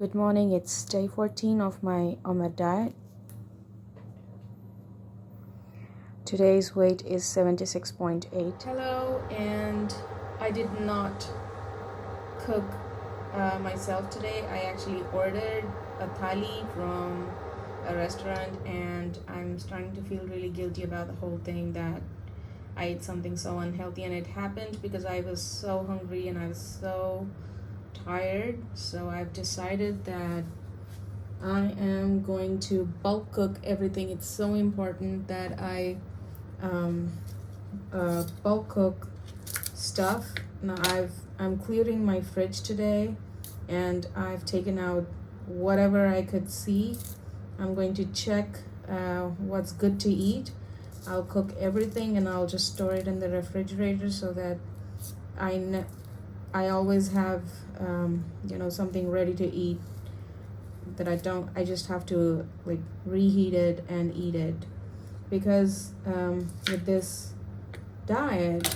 Good morning, it's day 14 of my OMAD diet. Today's weight is 76.8. Hello, and I did not cook myself today. I actually ordered a thali from a restaurant, and I'm starting to feel really guilty about the whole thing that I ate something so unhealthy, and it happened because I was so hungry and I was so tired. So I've decided that I am going to bulk cook everything. It's so important that I bulk cook stuff. Now I'm clearing my fridge today, and I've taken out whatever I could see. I'm going to check what's good to eat. I'll cook everything and I'll just store it in the refrigerator so that I always have something ready to eat, that I just have to like reheat it and eat it. Because with this diet,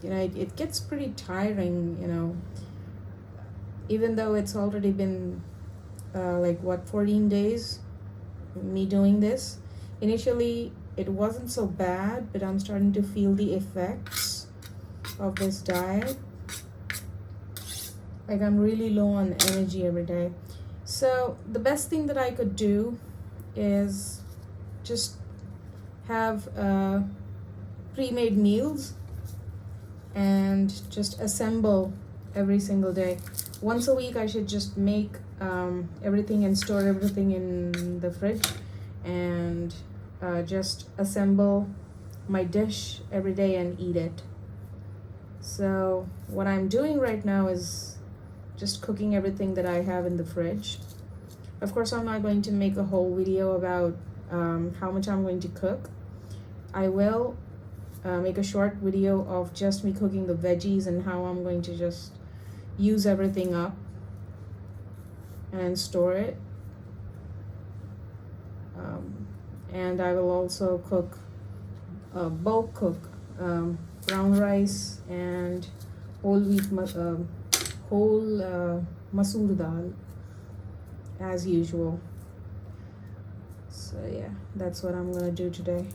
it gets pretty tiring, even though it's already been 14 days me doing this. Initially it wasn't so bad, but I'm starting to feel the effects of this diet. Like, I'm really low on energy every day. So the best thing that I could do is just have pre-made meals and just assemble every single day. Once a week I should just make everything and store everything in the fridge and just assemble my dish every day and eat it. So what I'm doing right now is just cooking everything that I have in the fridge. Of course, I'm not going to make a whole video about how much I'm going to cook. I will make a short video of just me cooking the veggies and how I'm going to just use everything up and store it. And I will also cook, bulk cook brown rice and whole masoor dal as usual. So yeah, that's what I'm gonna do today.